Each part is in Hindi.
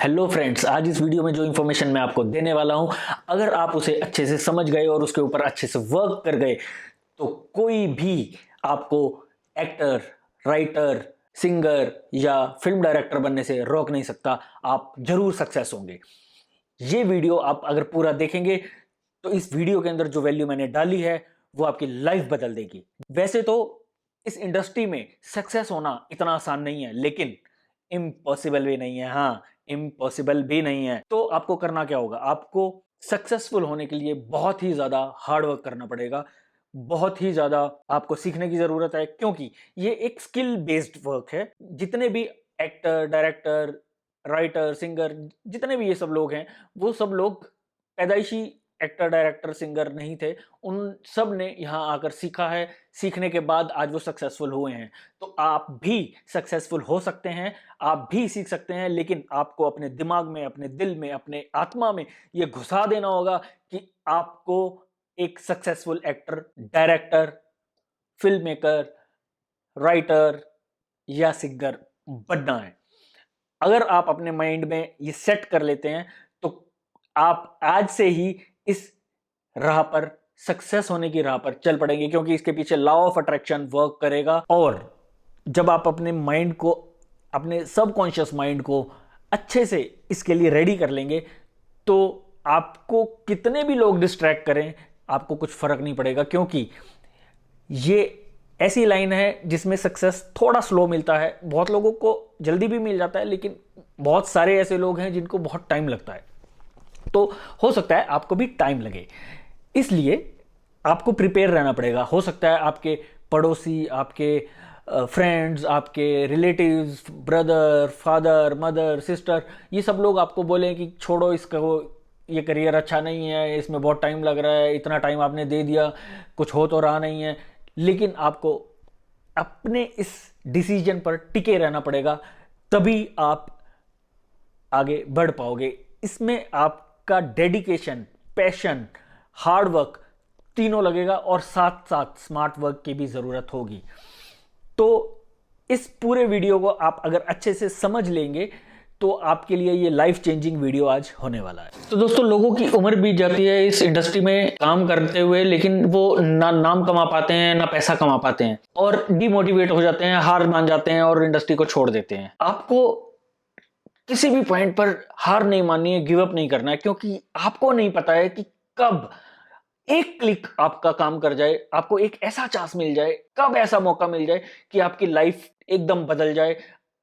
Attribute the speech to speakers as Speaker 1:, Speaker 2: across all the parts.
Speaker 1: हेलो फ्रेंड्स, आज इस वीडियो में जो इन्फॉर्मेशन मैं आपको देने वाला हूं, अगर आप उसे अच्छे से समझ गए और उसके ऊपर अच्छे से वर्क कर गए तो कोई भी आपको एक्टर, राइटर, सिंगर या फिल्म डायरेक्टर बनने से रोक नहीं सकता। आप जरूर सक्सेस होंगे। ये वीडियो आप अगर पूरा देखेंगे तो इस वीडियो के अंदर जो वैल्यू मैंने डाली है वो आपकी लाइफ बदल देगी। वैसे तो इस इंडस्ट्री में सक्सेस होना इतना आसान नहीं है, लेकिन इम्पॉसिबल भी नहीं है। हाँ, इम्पॉसिबल भी नहीं है। तो आपको करना क्या होगा? आपको सक्सेसफुल होने के लिए बहुत ही ज्यादा हार्ड वर्क करना पड़ेगा। बहुत ही ज्यादा आपको सीखने की जरूरत है, क्योंकि ये एक स्किल बेस्ड वर्क है। जितने भी एक्टर, डायरेक्टर, राइटर, सिंगर, जितने भी ये सब लोग हैं, वो सब लोग पैदाइशी एक्टर, डायरेक्टर, सिंगर नहीं थे। उन सब ने यहाँ आकर सीखा है। सीखने के बाद आज वो सक्सेसफुल हुए हैं। तो आप भी सक्सेसफुल हो सकते हैं, आप भी सीख सकते हैं, लेकिन आपको अपने दिमाग में, अपने दिल में, अपने आत्मा में ये घुसा देना होगा कि आपको एक successful actor, director, film maker, writer या सिंगर बनना है। अगर आप अपने माइंड में ये सेट कर लेते हैं तो आप आज से ही इस राह पर, सक्सेस होने की राह पर चल पड़ेंगे, क्योंकि इसके पीछे लॉ ऑफ अट्रैक्शन वर्क करेगा। और जब आप अपने माइंड को, अपने सबकॉन्शियस माइंड को अच्छे से इसके लिए रेडी कर लेंगे तो आपको कितने भी लोग डिस्ट्रैक्ट करें, आपको कुछ फर्क नहीं पड़ेगा। क्योंकि ये ऐसी लाइन है जिसमें सक्सेस थोड़ा स्लो मिलता है। बहुत लोगों को जल्दी भी मिल जाता है, लेकिन बहुत सारे ऐसे लोग हैं जिनको बहुत टाइम लगता है। तो हो सकता है आपको भी टाइम लगे, इसलिए आपको प्रिपेयर रहना पड़ेगा। हो सकता है आपके पड़ोसी, आपके फ्रेंड्स, आपके relatives, brother, father, mother, sister, ये सब लोग आपको बोलें कि छोड़ो इसको, ये करियर अच्छा नहीं है, इसमें बहुत टाइम लग रहा है, इतना टाइम आपने दे दिया, कुछ हो तो रहा नहीं है। लेकिन आपको अपने इस डिसीजन पर टिके रहना पड़ेगा, तभी आप आगे बढ़ पाओगे। इसमें आपका डेडिकेशन, पैशन, हार्ड वर्क तीनों लगेगा, और साथ साथ स्मार्ट वर्क की भी जरूरत होगी। तो इस पूरे वीडियो को आप अगर अच्छे से समझ लेंगे तो आपके लिए ये लाइफ चेंजिंग वीडियो आज होने वाला है। तो दोस्तों, लोगों की उम्र बीत जाती है इस इंडस्ट्री में काम करते हुए, लेकिन वो ना नाम कमा पाते हैं, ना पैसा कमा पाते हैं, और डिमोटिवेट हो जाते हैं, हार मान जाते हैं और इंडस्ट्री को छोड़ देते हैं। आपको किसी भी पॉइंट पर हार नहीं माननी है, गिव अप नहीं करना है, क्योंकि आपको नहीं पता है कि कब एक क्लिक आपका काम कर जाए, आपको एक ऐसा चांस मिल जाए, कब ऐसा मौका मिल जाए कि आपकी लाइफ एकदम बदल जाए,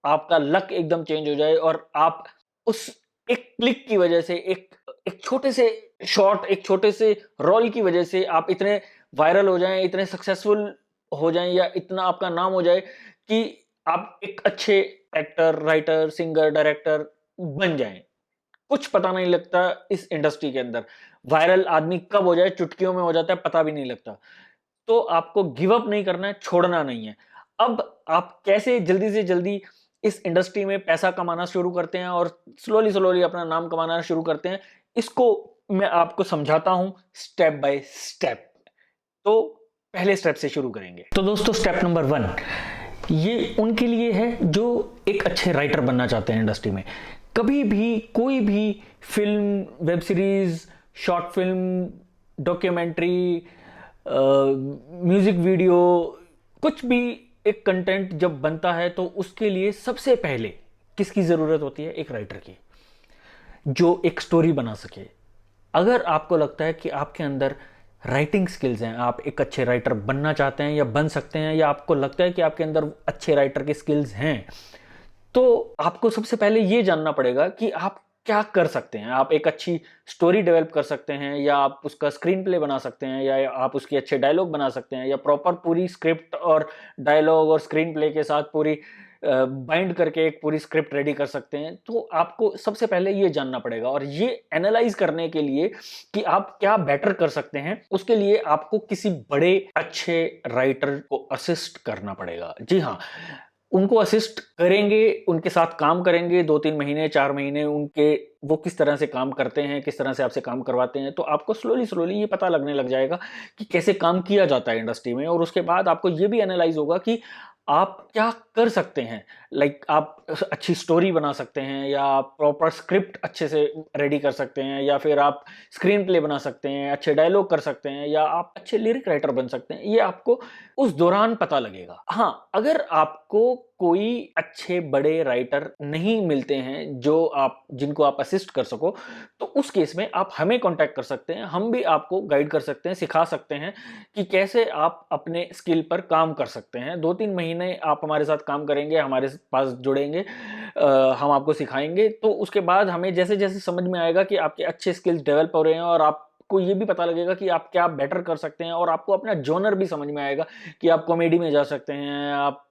Speaker 1: आपका लक एकदम चेंज हो जाए, और आप उस एक क्लिक की वजह से, एक छोटे से शॉट, एक छोटे से रोल की वजह से आप इतने वायरल हो जाएं, इतने सक्सेसफुल हो जाएं, या इतना आपका नाम हो जाए कि आप एक अच्छे एक्टर, राइटर, सिंगर, डायरेक्टर बन जाएं। कुछ पता नहीं लगता इस इंडस्ट्री के अंदर। वायरल आदमी कब हो जाए, चुटकियों में हो जाता है, पता भी नहीं लगता। तो आपको गिव अप नहीं करना है, छोड़ना नहीं है। अब आप कैसे जल्दी से जल्दी इस इंडस्ट्री में पैसा कमाना शुरू करते हैं और स्लोली स्लोली अपना नाम कमाना शुरू करते हैं, इसको मैं आपको समझाता हूं स्टेप बाय स्टेप। तो पहले स्टेप से शुरू करेंगे। तो दोस्तों, स्टेप नंबर 1 ये उनके लिए है जो एक अच्छे राइटर बनना चाहते हैं इंडस्ट्री में। कभी भी कोई भी film, web series, short film, documentary, music video, कुछ भी एक कंटेंट जब बनता है तो उसके लिए सबसे पहले किसकी जरूरत होती है? एक राइटर की, जो एक स्टोरी बना सके। अगर आपको लगता है कि आपके अंदर राइटिंग स्किल्स हैं, आप एक अच्छे राइटर बनना चाहते हैं या बन सकते हैं, या आपको लगता है कि आपके अंदर अच्छे राइटर के स्किल्स हैं, तो आपको सबसे पहले यह जानना पड़ेगा कि आप क्या कर सकते हैं। आप एक अच्छी स्टोरी डेवलप कर सकते हैं, या आप उसका स्क्रीन प्ले बना सकते हैं, या आप उसके अच्छे डायलॉग बना सकते हैं, या प्रॉपर पूरी स्क्रिप्ट और डायलॉग और स्क्रीन प्ले के साथ पूरी बाइंड करके एक पूरी स्क्रिप्ट रेडी कर सकते हैं। तो आपको सबसे पहले ये जानना पड़ेगा, और ये एनालाइज करने के लिए कि आप क्या बेटर कर सकते हैं, उसके लिए आपको किसी बड़े अच्छे राइटर को असिस्ट करना पड़ेगा। जी हाँ, उनको असिस्ट करेंगे, उनके साथ काम करेंगे 2-3 महीने, 4 महीने, उनके वो किस तरह से काम करते हैं, किस तरह से आपसे काम करवाते हैं, तो आपको स्लोली स्लोली ये पता लगने लग जाएगा कि कैसे काम किया जाता है इंडस्ट्री में। और उसके बाद आपको ये भी एनालाइज होगा कि आप क्या कर सकते हैं। लाइक आप अच्छी स्टोरी बना सकते हैं, या आप प्रॉपर स्क्रिप्ट अच्छे से रेडी कर सकते हैं, या फिर आप स्क्रीन प्ले बना सकते हैं, अच्छे डायलॉग कर सकते हैं, या आप अच्छे लिरिक राइटर बन सकते हैं। ये आपको उस दौरान पता लगेगा। हाँ, अगर आपको कोई अच्छे बड़े राइटर नहीं मिलते हैं जिनको आप असिस्ट कर सको, तो उस केस में आप हमें कांटेक्ट कर सकते हैं। हम भी आपको गाइड कर सकते हैं, सिखा सकते हैं कि कैसे आप अपने स्किल पर काम कर सकते हैं। 2-3 महीने आप हमारे साथ काम करेंगे, हमारे पास जुड़ेंगे, हम आपको सिखाएंगे। तो उसके बाद हमें जैसे जैसे समझ में आएगा कि आपके अच्छे स्किल्स डेवलप हो रहे हैं, और आपको ये भी पता लगेगा कि आप क्या बेटर कर सकते हैं, और आपको अपना जॉनर भी समझ में आएगा कि आप कॉमेडी में जा सकते हैं, आप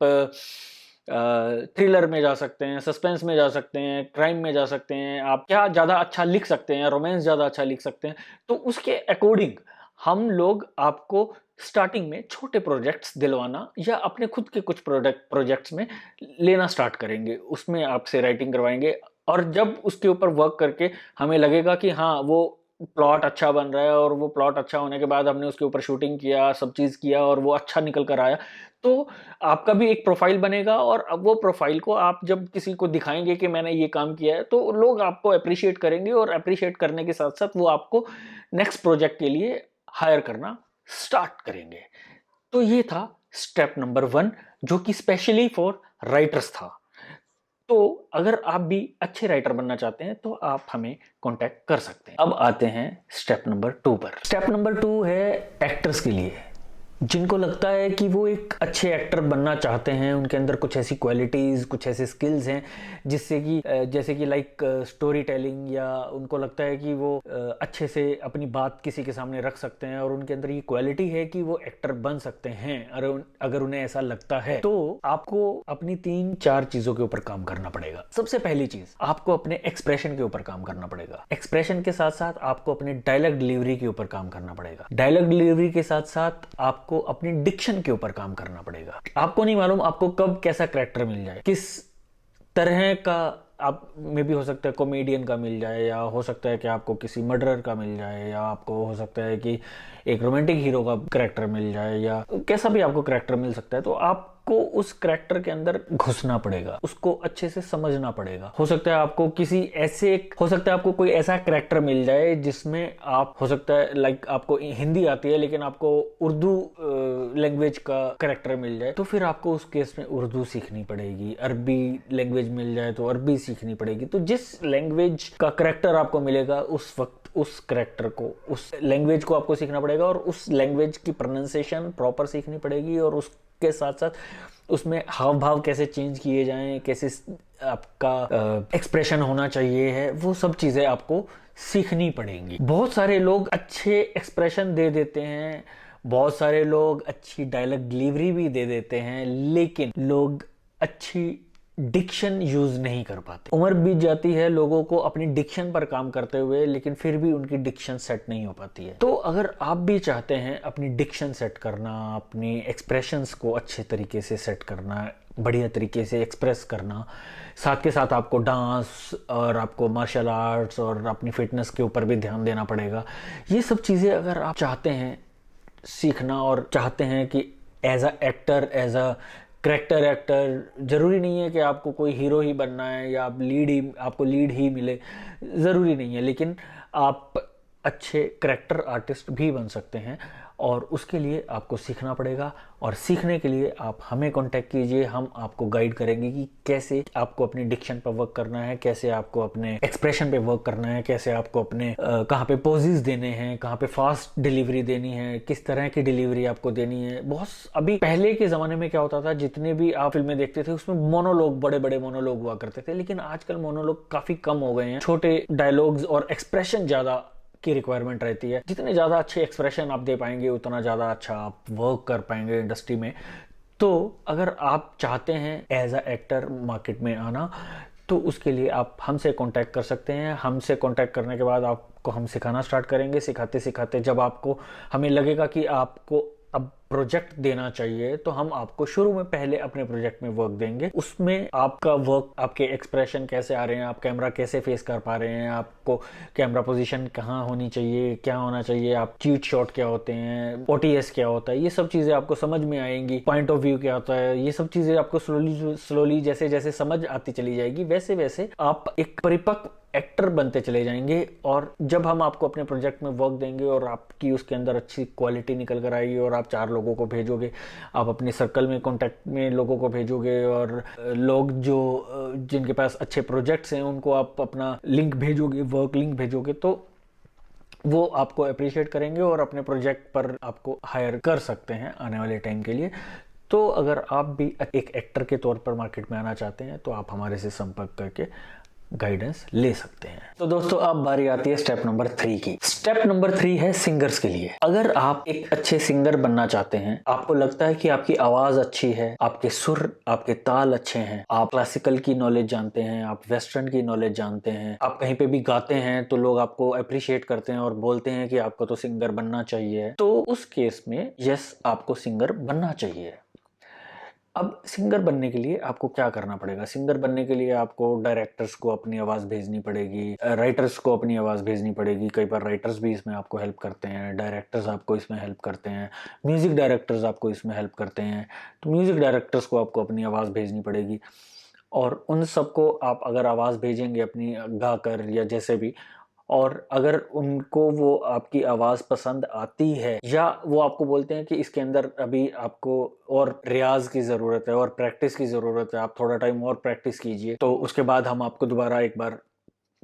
Speaker 1: थ्रिलर में जा सकते हैं, सस्पेंस में जा सकते हैं, क्राइम में जा सकते हैं, आप क्या ज़्यादा अच्छा लिख सकते हैं, रोमांस ज़्यादा अच्छा लिख सकते हैं। तो उसके अकॉर्डिंग हम लोग आपको स्टार्टिंग में छोटे प्रोजेक्ट्स दिलवाना या अपने खुद के कुछ प्रोजेक्ट्स में लेना स्टार्ट करेंगे, उसमें आपसे राइटिंग करवाएंगे। और जब उसके ऊपर वर्क करके हमें लगेगा कि हाँ, वो प्लॉट अच्छा बन रहा है, और वो प्लॉट अच्छा होने के बाद हमने उसके ऊपर शूटिंग किया, सब चीज़ किया, और वो अच्छा निकल कर आया, तो आपका भी एक प्रोफाइल बनेगा। और अब वो प्रोफाइल को आप जब किसी को दिखाएंगे कि मैंने ये काम किया है, तो लोग आपको अप्रिशिएट करेंगे, और अप्रिशिएट करने के साथ साथ वो आपको नेक्स्ट प्रोजेक्ट के लिए हायर करना स्टार्ट करेंगे। तो ये था स्टेप नंबर 1, जो कि स्पेशली फॉर राइटर्स था। तो अगर आप भी अच्छे राइटर बनना चाहते हैं तो आप हमें कांटेक्ट कर सकते हैं। अब आते हैं स्टेप नंबर 2 पर। स्टेप नंबर 2 है एक्टर्स के लिए, जिनको लगता है कि वो एक अच्छे एक्टर बनना चाहते हैं, उनके अंदर कुछ ऐसी क्वालिटीज़, कुछ ऐसे स्किल्स हैं जिससे कि जैसे कि लाइक स्टोरी टेलिंग, या उनको लगता है कि वो अच्छे से अपनी बात किसी के सामने रख सकते हैं, और उनके अंदर ये क्वालिटी है कि वो एक्टर बन सकते हैं। अगर उन्हें ऐसा लगता है, तो आपको अपनी 3-4 चीज़ों के ऊपर काम करना पड़ेगा। सबसे पहली चीज़, आपको अपने एक्सप्रेशन के ऊपर काम करना पड़ेगा। एक्सप्रेशन के साथ साथ आपको अपने डायलॉग डिलीवरी के ऊपर काम करना पड़ेगा। डायलॉग डिलीवरी के साथ साथ आपको अपनी डिक्शन के ऊपर काम करना पड़ेगा। आपको नहीं मालूम आपको कब कैसा कैरेक्टर मिल जाए, किस तरह का आप में भी हो सकता है कॉमेडियन का मिल जाए, या हो सकता है कि आपको किसी मर्डरर का मिल जाए, या आपको हो सकता है कि एक रोमांटिक हीरो का कैरेक्टर मिल जाए, या कैसा भी आपको कैरेक्टर मिल सकता है। तो आपको उस कैरेक्टर के अंदर घुसना पड़ेगा, उसको अच्छे से समझना पड़ेगा। हो सकता है आपको आपको कोई ऐसा कैरेक्टर मिल जाए जिसमें आप, हो सकता है लाइक आपको हिंदी आती है लेकिन आपको उर्दू लैंग्वेज का कैरेक्टर मिल जाए, तो फिर आपको उस केस में उर्दू सीखनी पड़ेगी। अरबी लैंग्वेज मिल जाए तो अरबी सीखनी पड़ेगी। तो जिस लैंग्वेज का कैरेक्टर आपको मिलेगा, उस वक्त उस कैरेक्टर को, उस लैंग्वेज को आपको सीखना पड़ेगा, और उस लैंग्वेज की प्रोनाउंसिएशन प्रॉपर सीखनी पड़ेगी, और उसके साथ साथ उसमें हाव भाव कैसे चेंज किए जाएं, कैसे आपका एक्सप्रेशन होना चाहिए है, वो सब चीज़ें आपको सीखनी पड़ेंगी। बहुत सारे लोग अच्छे एक्सप्रेशन दे देते हैं, बहुत सारे लोग अच्छी डायलॉग डिलीवरी भी दे देते हैं, लेकिन लोग अच्छी डिक्शन यूज नहीं कर पाते। उम्र बीत जाती है लोगों को अपनी डिक्शन पर काम करते हुए, लेकिन फिर भी उनकी डिक्शन सेट नहीं हो पाती है। तो अगर आप भी चाहते हैं अपनी डिक्शन सेट करना, अपनी एक्सप्रेशंस को अच्छे तरीके से सेट करना, बढ़िया तरीके से एक्सप्रेस करना, साथ के साथ आपको डांस और आपको मार्शल आर्ट्स और अपनी फिटनेस के ऊपर भी ध्यान देना पड़ेगा। ये सब चीज़ें अगर आप चाहते हैं सीखना, और चाहते हैं कि as a actor, as a character actor, ज़रूरी नहीं है कि आपको कोई हीरो ही बनना है, या आपको लीड ही मिले, ज़रूरी नहीं है, लेकिन आप अच्छे करैक्टर आर्टिस्ट भी बन सकते हैं। और उसके लिए आपको सीखना पड़ेगा, और सीखने के लिए आप हमें कांटेक्ट कीजिए। हम आपको गाइड करेंगे कि कैसे आपको अपनी डिक्शन पर वर्क करना है, कैसे आपको अपने एक्सप्रेशन पे वर्क करना है, कैसे आपको अपने कहाँ पे पोजेस देने हैं, कहाँ पे फास्ट डिलीवरी देनी है, किस तरह की डिलीवरी आपको देनी है। बहुत अभी पहले के ज़माने में क्या होता था, जितने भी आप फिल्में देखते थे उसमें मोनोलॉग, बड़े बड़े मोनोलॉग हुआ करते थे, लेकिन आजकल मोनोलॉग काफ़ी कम हो गए हैं। छोटे डायलॉग्स और एक्सप्रेशन ज़्यादा की रिक्वायरमेंट रहती है। जितने ज़्यादा अच्छे एक्सप्रेशन आप दे पाएंगे, उतना ज़्यादा अच्छा आप वर्क कर पाएंगे इंडस्ट्री में। तो अगर आप चाहते हैं एज अ एक्टर मार्केट में आना, तो उसके लिए आप हमसे कांटेक्ट कर सकते हैं। हमसे कांटेक्ट करने के बाद आपको हम सिखाना स्टार्ट करेंगे। सिखाते सिखाते जब आपको हमें लगेगा कि आपको अब प्रोजेक्ट देना चाहिए तो हम आपको शुरू में पहले अपने प्रोजेक्ट में वर्क देंगे। उसमें आपका वर्क, आपके एक्सप्रेशन कैसे आ रहे हैं, आप कैमरा कैसे फेस कर पा रहे हैं, आपको कैमरा पोजीशन कहाँ होनी चाहिए, क्या होना चाहिए, आप चीट शॉट क्या होते हैं, ओटीएस क्या होता है, ये सब चीज़ें आपको समझ में आएंगी। पॉइंट ऑफ व्यू क्या होता है, ये सब चीज़ें आपको स्लोली जैसे जैसे समझ आती चली जाएगी, वैसे वैसे आप एक परिपक्व एक्टर बनते चले जाएंगे। और जब हम आपको अपने प्रोजेक्ट में वर्क देंगे और आपकी उसके अंदर अच्छी क्वालिटी निकल कर आएगी और आप 4 लोगों को भेजोगे, आप अपने सर्कल में कॉन्टैक्ट में लोगों को भेजोगे, और लोग जो जिनके पास अच्छे प्रोजेक्ट्स हैं उनको आप अपना लिंक भेजोगे, वर्क लिंक भेजोगे, तो वो आपको अप्रिशिएट करेंगे और अपने प्रोजेक्ट पर आपको हायर कर सकते हैं आने वाले टाइम के लिए। तो अगर आप भी एक एक्टर के तौर पर मार्केट में आना चाहते हैं तो आप हमारे से संपर्क करके गाइडेंस ले सकते हैं। तो दोस्तों अब बारी आती है स्टेप नंबर 3 की। स्टेप नंबर 3 है सिंगर्स के लिए। अगर आप एक अच्छे सिंगर बनना चाहते हैं, आपको लगता है कि आपकी आवाज अच्छी है, आपके सुर, आपके ताल अच्छे हैं, आप क्लासिकल की नॉलेज जानते हैं, आप वेस्टर्न की नॉलेज जानते हैं, आप कहीं पे भी गाते हैं तो लोग आपको अप्रिशिएट करते हैं और बोलते हैं कि आपको तो सिंगर बनना चाहिए, तो उस केस में यस, आपको सिंगर बनना चाहिए। अब सिंगर बनने के लिए आपको क्या करना पड़ेगा? सिंगर बनने के लिए आपको डायरेक्टर्स को अपनी आवाज़ भेजनी पड़ेगी, राइटर्स को अपनी आवाज़ भेजनी पड़ेगी। कई बार राइटर्स भी इसमें आपको हेल्प करते हैं, डायरेक्टर्स आपको इसमें हेल्प करते हैं, म्यूज़िक डायरेक्टर्स आपको इसमें हेल्प करते हैं। तो म्यूज़िक डायरेक्टर्स को आपको अपनी आवाज़ भेजनी पड़ेगी, और उन सबको आप अगर आवाज़ भेजेंगे अपनी गाकर या जैसे भी, और अगर उनको वो आपकी आवाज़ पसंद आती है, या वो आपको बोलते हैं कि इसके अंदर अभी आपको और रियाज की ज़रूरत है और प्रैक्टिस की ज़रूरत है, आप थोड़ा टाइम और प्रैक्टिस कीजिए, तो उसके बाद हम आपको दोबारा एक बार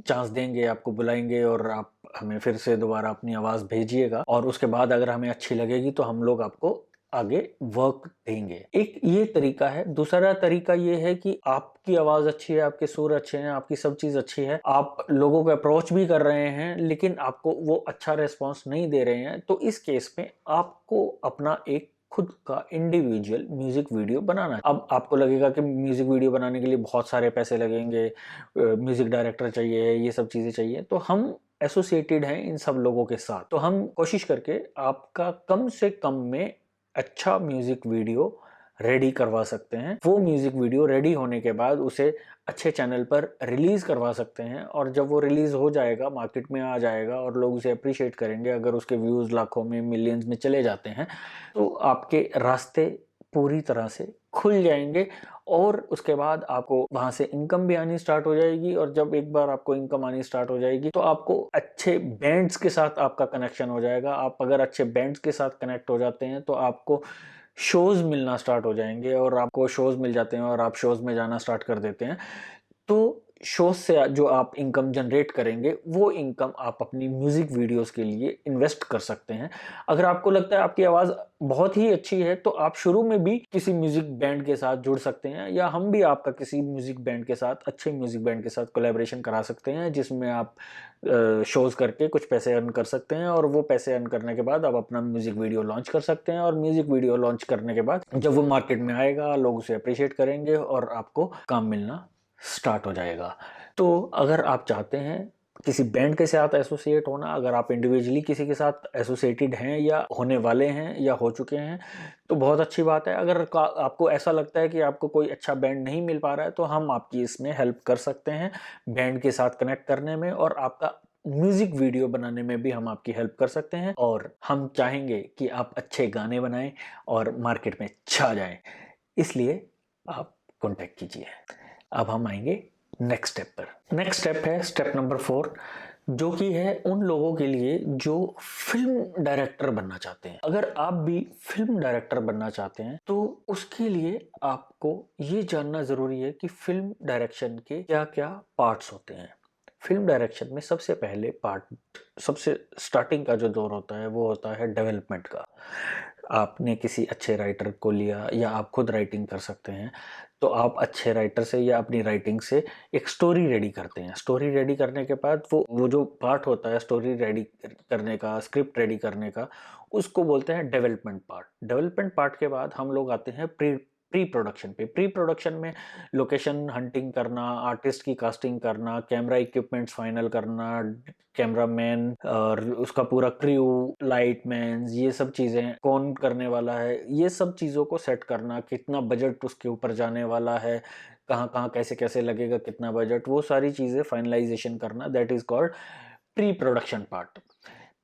Speaker 1: चांस देंगे, आपको बुलाएंगे और आप हमें फिर से दोबारा अपनी आवाज़ भेजिएगा, और उसके बाद अगर हमें अच्छी लगेगी तो हम लोग आपको आगे वर्क देंगे। एक ये तरीका है। दूसरा तरीका ये है कि आपकी आवाज़ अच्छी है, आपके सुर अच्छे हैं, आपकी सब चीज़ अच्छी है, आप लोगों को अप्रोच भी कर रहे हैं लेकिन आपको वो अच्छा रिस्पॉन्स नहीं दे रहे हैं, तो इस केस में आपको अपना एक खुद का इंडिविजुअल म्यूजिक वीडियो बनाना है। अब आपको लगेगा कि म्यूजिक वीडियो बनाने के लिए बहुत सारे पैसे लगेंगे, म्यूजिक डायरेक्टर चाहिए, ये सब चीज़ें चाहिए, तो हम एसोसिएटेड हैं इन सब लोगों के साथ, तो हम कोशिश करके आपका कम से कम में अच्छा म्यूजिक वीडियो रेडी करवा सकते हैं। वो म्यूजिक वीडियो रेडी होने के बाद उसे अच्छे चैनल पर रिलीज करवा सकते हैं, और जब वो रिलीज हो जाएगा, मार्केट में आ जाएगा और लोग उसे अप्रिशिएट करेंगे, अगर उसके व्यूज लाखों में, मिलियंस में चले जाते हैं, तो आपके रास्ते पूरी तरह से खुल जाएंगे, और उसके बाद आपको वहां से इनकम भी आनी स्टार्ट हो जाएगी। और जब एक बार आपको इनकम आनी स्टार्ट हो जाएगी तो आपको अच्छे बैंड्स के साथ आपका कनेक्शन हो जाएगा। आप अगर अच्छे बैंड्स के साथ कनेक्ट हो जाते हैं तो आपको शोज मिलना स्टार्ट हो जाएंगे, और आपको शोज मिल जाते हैं और आप शोज में जाना स्टार्ट कर देते हैं, तो शो से जो आप इनकम जनरेट करेंगे वो इनकम आप अपनी म्यूजिक वीडियोस के लिए इन्वेस्ट कर सकते हैं। अगर आपको लगता है आपकी आवाज़ बहुत ही अच्छी है तो आप शुरू में भी किसी म्यूजिक बैंड के साथ जुड़ सकते हैं, या हम भी आपका किसी म्यूजिक बैंड के साथ, अच्छे म्यूजिक बैंड के साथ कोलैबोरेशन करा सकते हैं, जिसमें आप शोज करके कुछ पैसे अर्न कर सकते हैं, और वो पैसे अर्न करने के बाद आप अपना म्यूजिक वीडियो लॉन्च कर सकते हैं। और म्यूजिक वीडियो लॉन्च करने के बाद जब वो मार्केट में आएगा, लोग उसे अप्रिशिएट करेंगे और आपको काम मिलना स्टार्ट हो जाएगा। तो अगर आप चाहते हैं किसी बैंड के साथ एसोसिएट होना, अगर आप इंडिविजुअली किसी के साथ एसोसिएटेड हैं या होने वाले हैं या हो चुके हैं, तो बहुत अच्छी बात है। अगर आपको ऐसा लगता है कि आपको कोई अच्छा बैंड नहीं मिल पा रहा है, तो हम आपकी इसमें हेल्प कर सकते हैं बैंड के साथ कनेक्ट करने में, और आपका म्यूजिक वीडियो बनाने में भी हम आपकी हेल्प कर सकते हैं। और हम चाहेंगे कि आप अच्छे गाने बनाएं और मार्केट में छा जाएं, इसलिए आप कॉन्टेक्ट कीजिए। अब हम आएंगे नेक्स्ट स्टेप पर। नेक्स्ट स्टेप है स्टेप नंबर 4, जो कि है उन लोगों के लिए जो फिल्म डायरेक्टर बनना चाहते हैं। अगर आप भी फिल्म डायरेक्टर बनना चाहते हैं तो उसके लिए आपको ये जानना जरूरी है कि फिल्म डायरेक्शन के क्या क्या पार्ट्स होते हैं। फिल्म डायरेक्शन में सबसे पहले पार्ट, सबसे स्टार्टिंग का जो दौर होता है वो होता है डेवलपमेंट का। आपने किसी अच्छे राइटर को लिया, या आप खुद राइटिंग कर सकते हैं, तो आप अच्छे राइटर से या अपनी राइटिंग से एक स्टोरी रेडी करते हैं। स्टोरी रेडी करने के बाद वो जो पार्ट होता है स्टोरी रेडी करने का, स्क्रिप्ट रेडी करने का, उसको बोलते हैं डेवलपमेंट पार्ट। डेवलपमेंट पार्ट के बाद हम लोग आते हैं प्री प्रोडक्शन पे। प्री प्रोडक्शन में लोकेशन हंटिंग करना, आर्टिस्ट की कास्टिंग करना, कैमरा इक्विपमेंट्स फाइनल करना, कैमरामैन और उसका पूरा क्रू, लाइटमैन, ये सब चीज़ें कौन करने वाला है, ये सब चीज़ों को सेट करना, कितना बजट उसके ऊपर जाने वाला है, कहाँ-कहाँ, कैसे-कैसे लगेगा, कितना बजट, वो सारी चीज़ें फाइनलाइजेशन करना, that is called pre production part.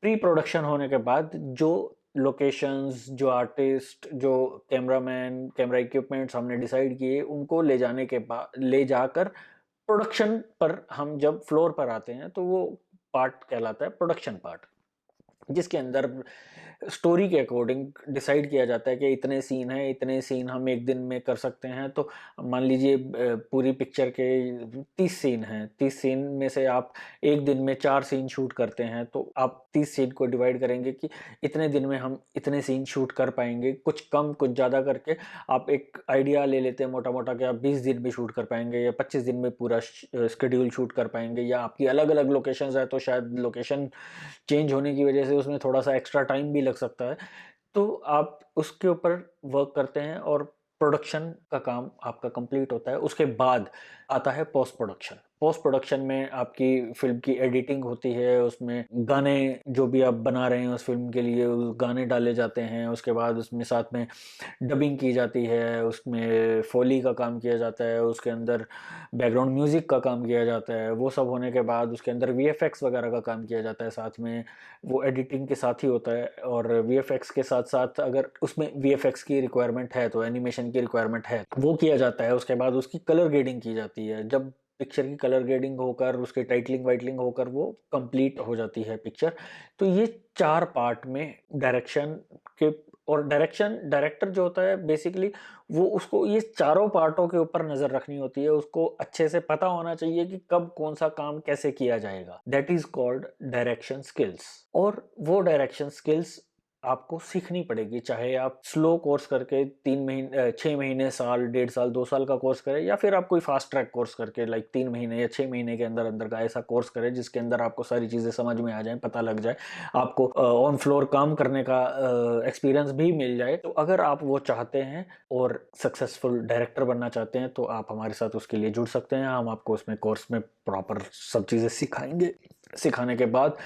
Speaker 1: Pre production होने के बाद जो लोकेशंस, जो आर्टिस्ट, जो कैमरामैन, कैमरा इक्विपमेंट्स हमने डिसाइड किए, उनको ले जाने के बाद, ले जाकर प्रोडक्शन पर हम जब फ्लोर पर आते हैं तो वो पार्ट कहलाता है प्रोडक्शन पार्ट, जिसके अंदर स्टोरी के अकॉर्डिंग डिसाइड किया जाता है कि इतने सीन हैं, इतने सीन हम एक दिन में कर सकते हैं। तो मान लीजिए पूरी पिक्चर के 30 सीन हैं, 30 सीन में से आप एक दिन में 4 सीन शूट करते हैं, तो आप 30 सीन को डिवाइड करेंगे कि इतने दिन में हम इतने सीन शूट कर पाएंगे, कुछ कम कुछ ज़्यादा करके आप एक आइडिया ले लेते हैं मोटा-मोटा कि आप 20 दिन में शूट कर पाएंगे या 25 दिन में पूरा शेड्यूल शूट कर पाएंगे, या आपकी अलग-अलग लोकेशंस है तो शायद लोकेशन चेंज होने की वजह से उसमें थोड़ा-सा एक्स्ट्रा टाइम भी लग सकता है। तो आप उसके ऊपर वर्क करते हैं और प्रोडक्शन का काम आपका कंप्लीट होता है। उसके बाद आता है पोस्ट प्रोडक्शन। पोस्ट प्रोडक्शन में आपकी फ़िल्म की एडिटिंग होती है, उसमें गाने जो भी आप बना रहे हैं उस फ़िल्म के लिए, वो गाने डाले जाते हैं। उसके बाद उसमें साथ में डबिंग की जाती है, उसमें फ़ोली का काम किया जाता है, उसके अंदर बैकग्राउंड म्यूज़िक का काम किया जाता है। वो सब होने के बाद उसके अंदर वीएफएक्स वगैरह का काम किया जाता है साथ में, वो एडिटिंग के साथ ही होता है। और वीएफएक्स के साथ-साथ अगर उसमें वीएफएक्स की रिक्वायरमेंट है, तो एनिमेशन की रिक्वायरमेंट है, वो किया जाता है। उसके बाद उसकी कलर ग्रेडिंग की जाती है। जब पिक्चर की कलर ग्रेडिंग होकर, उसकी टाइटलिंग-वाइटलिंग होकर वो कंप्लीट हो जाती है पिक्चर। तो ये 4 पार्ट में डायरेक्शन के, और डायरेक्टर जो होता है बेसिकली वो, उसको ये चारों पार्टों के ऊपर नज़र रखनी होती है, उसको अच्छे से पता होना चाहिए कि कब कौन-सा काम कैसे किया जाएगा। That is called direction skills. और वो डायरेक्शन स्किल्स आपको सीखनी पड़ेगी, चाहे आप स्लो कोर्स करके 6 महीने, साल, डेढ़ साल, 2 साल का कोर्स करें, या फिर आप कोई फास्ट ट्रैक कोर्स करके लाइक 3 महीने या 6 महीने के अंदर-अंदर का ऐसा कोर्स करें जिसके अंदर आपको सारी चीज़ें समझ में आ जाएँ, पता लग जाए, आपको ऑन फ्लोर काम करने का एक्सपीरियंस भी मिल जाए। तो अगर आप वो चाहते हैं और सक्सेसफुल डायरेक्टर बनना चाहते हैं, तो आप हमारे साथ उसके लिए जुड़ सकते हैं। हम आपको उसमें कोर्स में प्रॉपर सब चीज़ें सिखाएँगे। सिखाने के बाद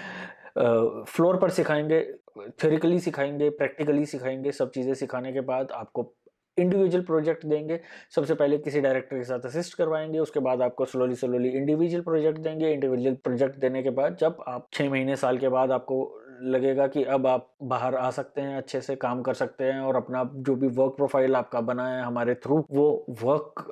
Speaker 1: फ्लोर पर सिखाएँगे, थ्योरेटिकली सिखाएँगे, प्रैक्टिकली सिखाएँगे। सब चीज़ें सिखाने के बाद आपको इंडिविजुअल प्रोजेक्ट देंगे। सबसे पहले किसी डायरेक्टर के साथ असिस्ट करवाएँगे, उसके बाद आपको स्लोली इंडिविजुअल प्रोजेक्ट देंगे। इंडिविजुअल प्रोजेक्ट देने के बाद जब आप 6 महीने, साल के बाद आपको लगेगा कि अब आप बाहर आ सकते हैं, अच्छे से काम कर सकते हैं और अपना जो भी वर्क प्रोफाइल आपका बना है हमारे थ्रू, वो वर्क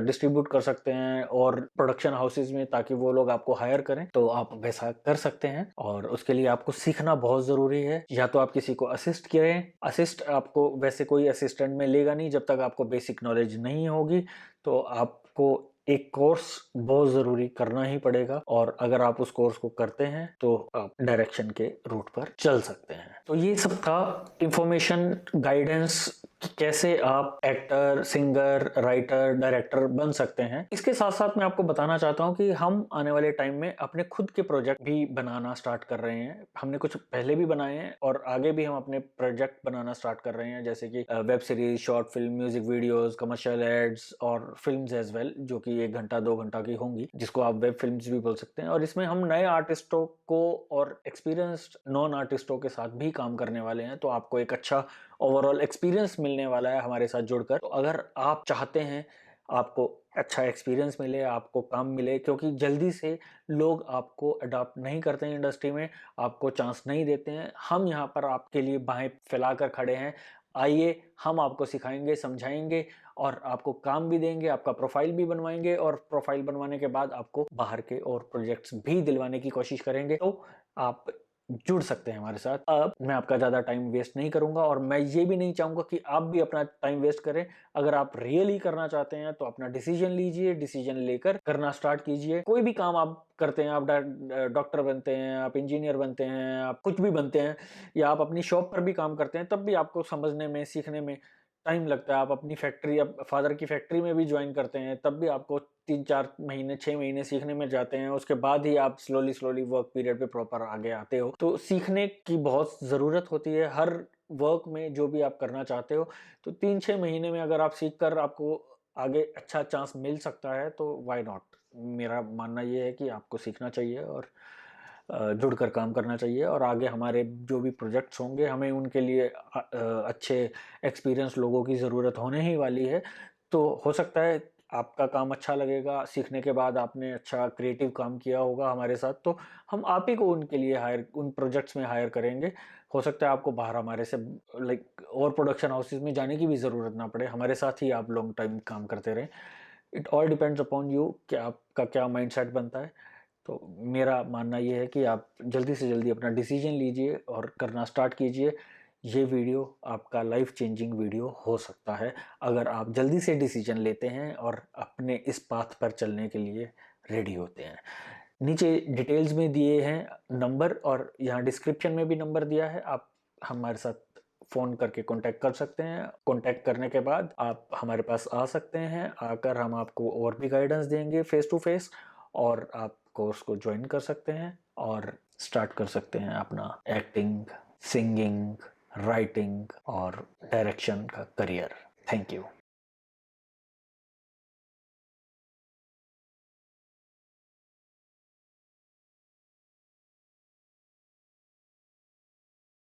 Speaker 1: डिस्ट्रीब्यूट कर सकते हैं और प्रोडक्शन हाउसेज़ में, ताकि वो लोग आपको हायर करें, तो आप वैसा कर सकते हैं। और उसके लिए आपको सीखना बहुत ज़रूरी है। या तो आप किसी को असिस्ट करें, असिस्ट आपको वैसे कोई असिस्टेंट में लेगा नहीं जब तक आपको बेसिक नॉलेज नहीं होगी, तो आपको एक कोर्स बहुत ज़रूरी करना ही पड़ेगा। और अगर आप उस कोर्स को करते हैं तो आप डायरेक्शन के रूट पर चल सकते हैं। तो ये सब था इंफॉर्मेशन, गाइडेंस, कि कैसे आप एक्टर, सिंगर, राइटर, डायरेक्टर बन सकते हैं। इसके साथ-साथ मैं आपको बताना चाहता हूँ कि हम आने वाले टाइम में अपने खुद के प्रोजेक्ट भी बनाना स्टार्ट कर रहे हैं। हमने कुछ पहले भी बनाए हैं और आगे भी हम अपने प्रोजेक्ट बनाना स्टार्ट कर रहे हैं, जैसे कि web series, short film, music videos, commercial ads और फिल्म्स एज वेल, जो कि 1 घंटा 2 घंटा की होंगी, जिसको आप वेब फिल्म्स भी बोल सकते हैं। और इसमें हम नए आर्टिस्टों को और एक्सपीरियंस्ड नॉन आर्टिस्टों के साथ भी काम करने वाले हैं, तो आपको एक अच्छा ओवरऑल एक्सपीरियंस मिलने वाला है हमारे साथ जुड़कर। तो अगर आप चाहते हैं आपको अच्छा एक्सपीरियंस मिले, आपको काम मिले, क्योंकि जल्दी से लोग आपको अडॉप्ट नहीं करते हैं इंडस्ट्री में, आपको चांस नहीं देते हैं। हम यहाँ पर आपके लिए बाहें फैलाकर खड़े हैं। आइए, हम आपको सिखाएंगे, समझाएंगे और आपको काम भी देंगे, आपका प्रोफाइल भी बनवाएंगे, और प्रोफाइल बनवाने के बाद आपको बाहर के और प्रोजेक्ट्स भी दिलवाने की कोशिश करेंगे। तो आप जुड़ सकते हैं हमारे साथ। अब मैं आपका ज़्यादा टाइम वेस्ट नहीं करूंगा और मैं ये भी नहीं चाहूंगा कि आप भी अपना टाइम वेस्ट करें। अगर आप रियली करना चाहते हैं तो अपना डिसीजन लीजिए, डिसीजन लेकर करना स्टार्ट कीजिए। कोई भी काम आप करते हैं, आप डॉक्टर बनते हैं, आप इंजीनियर बनते हैं, आप कुछ भी बनते हैं, या आप अपनी शॉप पर भी काम करते हैं, तब भी आपको समझने में, सीखने में टाइम लगता है। आप अपनी फैक्ट्री, अब फादर की फैक्ट्री में भी ज्वाइन करते हैं, तब भी आपको 3-4 महीने, 6 महीने सीखने में जाते हैं। उसके बाद ही आप स्लोली वर्क पीरियड पे प्रॉपर आगे आते हो। तो सीखने की बहुत ज़रूरत होती है हर वर्क में, जो भी आप करना चाहते हो। तो 3-6 महीने में अगर आप सीख कर आपको आगे अच्छा चांस मिल सकता है, तो व्हाई नॉट। मेरा मानना ये है कि आपको सीखना चाहिए और जुड़कर काम करना चाहिए और आगे हमारे जो भी प्रोजेक्ट्स होंगे हमें उनके लिए अच्छे एक्सपीरियंस लोगों की ज़रूरत होने ही वाली है। तो हो सकता है आपका काम अच्छा लगेगा, सीखने के बाद आपने अच्छा क्रिएटिव काम किया होगा हमारे साथ, तो हम आप ही को उनके लिए उन प्रोजेक्ट्स में हायर करेंगे। हो सकता है आपको बाहर हमारे से लाइक और प्रोडक्शन हाउसेज में जाने की भी ज़रूरत ना पड़े, हमारे साथ ही आप लॉन्ग टाइम काम करते रहें। It all depends upon you कि आपका क्या माइंडसेट बनता है। तो मेरा मानना ये है कि आप जल्दी से जल्दी अपना डिसीजन लीजिए और करना स्टार्ट कीजिए। ये वीडियो आपका लाइफ चेंजिंग वीडियो हो सकता है अगर आप जल्दी से डिसीजन लेते हैं और अपने इस पाथ पर चलने के लिए रेडी होते हैं। नीचे डिटेल्स में दिए हैं नंबर और यहाँ डिस्क्रिप्शन में भी नंबर दिया है, आप हमारे साथ फ़ोन करके कांटेक्ट कर सकते हैं। कांटेक्ट करने के बाद आप हमारे पास आ सकते हैं, आकर हम आपको और भी गाइडेंस देंगे फेस टू फेस, और आप कोर्स को ज्वाइन कर सकते हैं और स्टार्ट कर सकते हैं अपना एक्टिंग, सिंगिंग, राइटिंग और डायरेक्शन का करियर। Thank you.